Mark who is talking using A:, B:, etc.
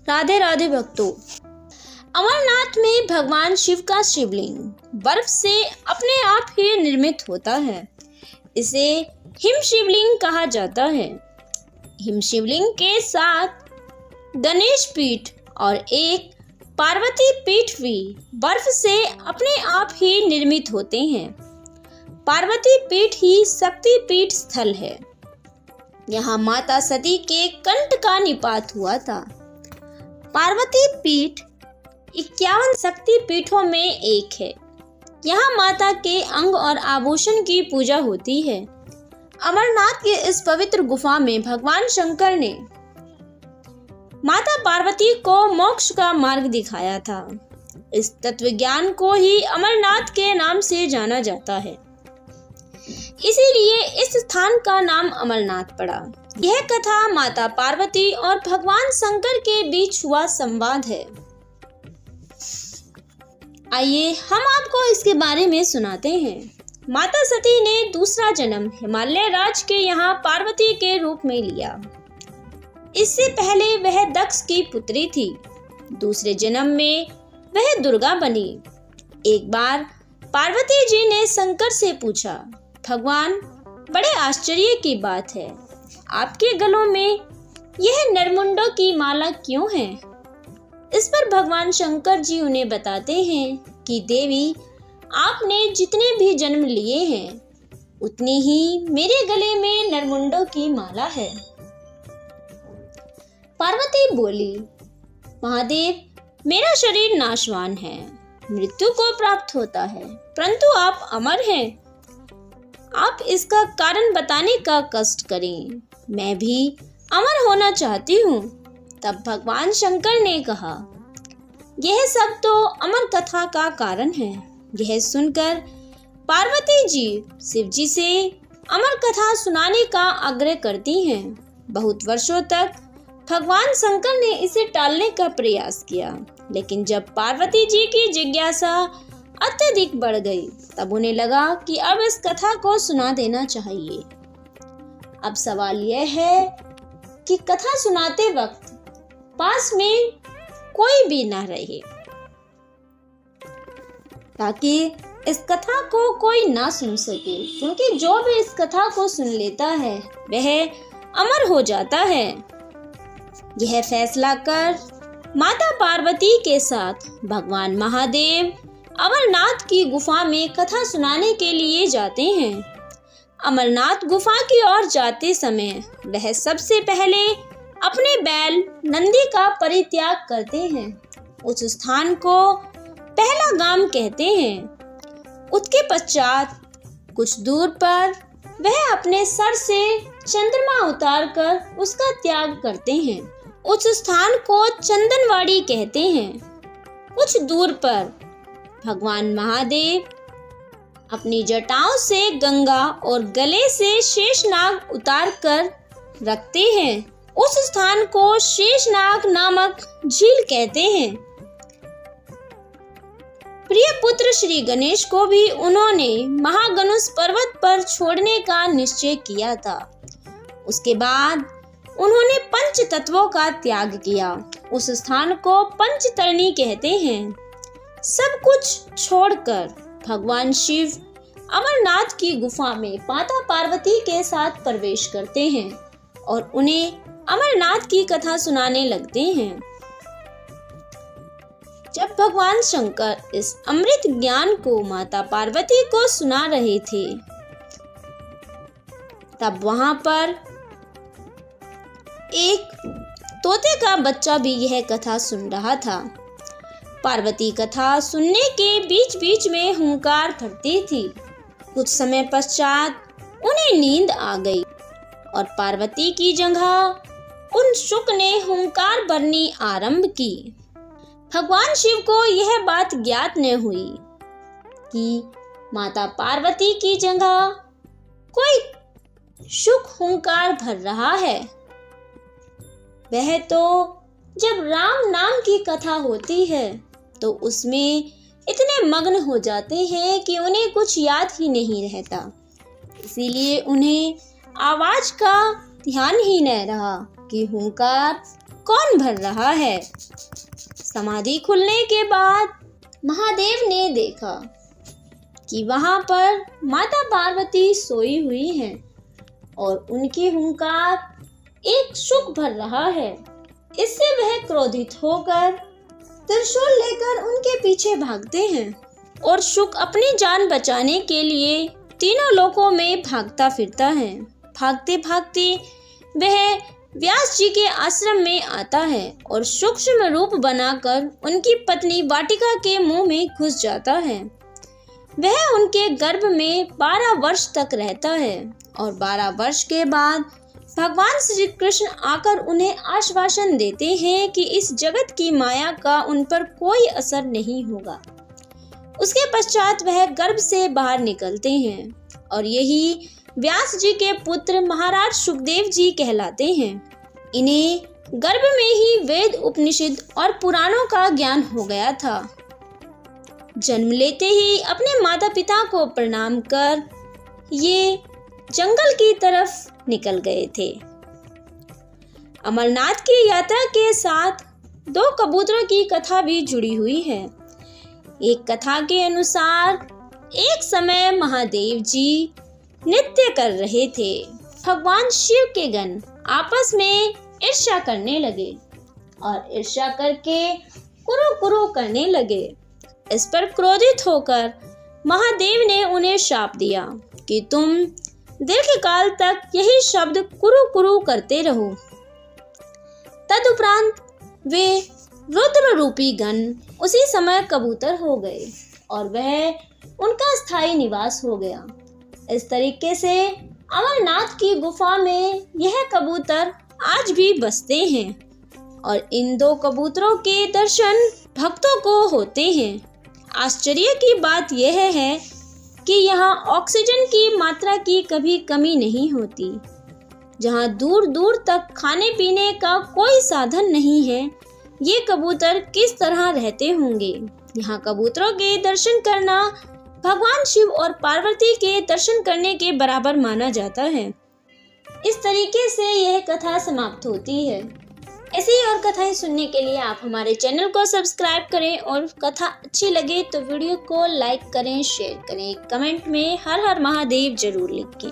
A: राधे राधे भक्तों। अमरनाथ में भगवान शिव का शिवलिंग बर्फ से अपने आप ही निर्मित होता है। इसे हिम शिवलिंग कहा जाता है। हिम शिवलिंग के साथ गणेश पीठ और एक पार्वती पीठ भी बर्फ से अपने आप ही निर्मित होते हैं। पार्वती पीठ ही शक्ति पीठ स्थल है। यहाँ माता सती के कंठ का निपात हुआ था। पार्वती पीठ 51 शक्ति पीठों में एक है। यहाँ माता के अंग और आभूषण की पूजा होती है। अमरनाथ के इस पवित्र गुफा में भगवान शंकर ने माता पार्वती को मोक्ष का मार्ग दिखाया था। इस तत्व ज्ञान को ही अमरनाथ के नाम से जाना जाता है। इसीलिए इस स्थान का नाम अमरनाथ पड़ा। यह कथा माता पार्वती और भगवान शंकर के बीच हुआ संवाद है। आइए हम आपको इसके बारे में सुनाते हैं। माता सती ने दूसरा जन्म हिमालय राज के यहाँ पार्वती के रूप में लिया। इससे पहले वह दक्ष की पुत्री थी। दूसरे जन्म में वह दुर्गा बनी। एक बार पार्वती जी ने शंकर से पूछा, भगवान, बड़े आश्चर्य की बात है, आपके गलों में यह नरमुंडों की माला क्यों है? इस पर भगवान शंकर जी उन्हें बताते हैं कि देवी, आपने जितने भी जन्म लिए हैं उतनी ही मेरे गले में नरमुंडों की माला है। पार्वती बोली, महादेव, मेरा शरीर नाशवान है, मृत्यु को प्राप्त होता है, परंतु आप अमर हैं। आप इसका कारण बताने का कष्ट करें, मैं भी अमर होना चाहती हूँ। तब भगवान शंकर ने कहा, यह सब तो अमर कथा का कारण है। यह सुनकर पार्वती जी शिव जी से अमर कथा सुनाने का आग्रह करती हैं। बहुत वर्षों तक भगवान शंकर ने इसे टालने का प्रयास किया, लेकिन जब पार्वती जी की जिज्ञासा अत्यधिक बढ़ गई, तब उन्हें लगा कि अब इस कथा को सुना देना चाहिए। अब सवाल यह है कि कथा सुनाते वक्त पास में कोई भी ना रहे, ताकि इस कथा को कोई ना सुन सके, क्योंकि जो भी इस कथा को सुन लेता है वह अमर हो जाता है। यह फैसला कर माता पार्वती के साथ भगवान महादेव अमरनाथ की गुफा में कथा सुनाने के लिए जाते हैं। अमरनाथ गुफा की ओर जाते समय वह सबसे पहले अपने बैल नंदी का परित्याग करते हैं। उस स्थान को पहला गाम कहते हैं। उसके पश्चात कुछ दूर पर वह अपने सर से चंद्रमा उतारकर उसका त्याग करते हैं। उस स्थान को चंदनवाड़ी कहते हैं। कुछ दूर पर भगवान महादेव अपनी जटाओं से गंगा और गले से शेषनाग उतार कर रखते हैं। उस स्थान को शेषनाग नामक झील कहते हैं। प्रिय पुत्र श्री गणेश को भी उन्होंने महागणुष पर्वत पर छोड़ने का निश्चय किया था। उसके बाद उन्होंने पंच तत्वों का त्याग किया। उस स्थान को पंचतरणी कहते हैं। सब कुछ छोड़कर भगवान शिव अमरनाथ की गुफा में माता पार्वती के साथ प्रवेश करते हैं और उन्हें अमरनाथ की कथा सुनाने लगते हैं। जब भगवान शंकर इस अमृत ज्ञान को माता पार्वती को सुना रहे थे, तब वहां पर एक तोते का बच्चा भी यह कथा सुन रहा था। पार्वती कथा सुनने के बीच बीच में हुंकार भरती थी। कुछ समय पश्चात उन्हें नींद आ गई और पार्वती की जगह उन शुक ने हुंकार भरनी आरंभ की। भगवान शिव को यह बात ज्ञात न हुई कि माता पार्वती की जगह कोई शुक हुंकार भर रहा है। वह तो जब राम नाम की कथा होती है तो उसमें इतने मग्न हो जाते हैं कि उन्हें कुछ याद ही नहीं रहता। इसीलिए उन्हें आवाज का ध्यान ही न रहा कि हुंकार कौन भर रहा है। समाधि खुलने के बाद महादेव ने देखा कि वहां पर माता पार्वती सोई हुई हैं और उनकी हुंकार एक शुक भर रहा है। इससे वह क्रोधित होकर त्रिशूल लेकर उनके पीछे भागते हैं और शुक अपनी जान बचाने के लिए तीनों लोकों में भागता फिरता है। भागते भागते वह व्यास जी के आश्रम में आता है और सूक्ष्म रूप बनाकर उनकी पत्नी वाटिका के मुंह में घुस जाता है। वह उनके गर्भ में 12 वर्ष तक रहता है और 12 वर्ष के बाद भगवान श्री कृष्ण आकर उन्हें आश्वासन देते हैं कि इस जगत की माया का उन पर कोई असर नहीं होगा। उसके पश्चात वह गर्भ से बाहर निकलते हैं और यही व्यास जी के पुत्र महाराज सुखदेव जी कहलाते हैं। इन्हें गर्भ में ही वेद, उपनिषद और पुराणों का ज्ञान हो गया था। जन्म लेते ही अपने माता पिता को प्रणाम कर ये जंगल की तरफ निकल गए थे। अमरनाथ की यात्रा के साथ 2 कबूतरों की कथा भी जुड़ी हुई है। एक कथा के अनुसार एक समय महादेव जी नृत्य कर रहे थे। भगवान शिव के गण आपस में ईर्ष्या करने लगे और ईर्ष्या करके कुरु कुरु करने लगे। इस पर क्रोधित होकर महादेव ने उन्हें शाप दिया कि तुम दीर्घकाल तक यही शब्द कुरु कुरु करते रहो। तदुपरांत वे रुद्र रूपी गण उसी समय कबूतर हो गए और वह उनका स्थायी निवास हो गया। इस तरीके से अमरनाथ की गुफा में यह कबूतर आज भी बसते हैं और इन 2 कबूतरों के दर्शन भक्तों को होते हैं। आश्चर्य की बात यह है कि यहाँ ऑक्सीजन की मात्रा की कभी कमी नहीं होती। जहाँ दूर दूर तक खाने पीने का कोई साधन नहीं है, ये कबूतर किस तरह रहते होंगे। यहाँ कबूतरों के दर्शन करना भगवान शिव और पार्वती के दर्शन करने के बराबर माना जाता है। इस तरीके से यह कथा समाप्त होती है। ऐसी ही और कथाएं सुनने के लिए आप हमारे चैनल को सब्सक्राइब करें और कथा अच्छी लगे तो वीडियो को लाइक करें, शेयर करें, कमेंट में हर हर महादेव जरूर लिखें।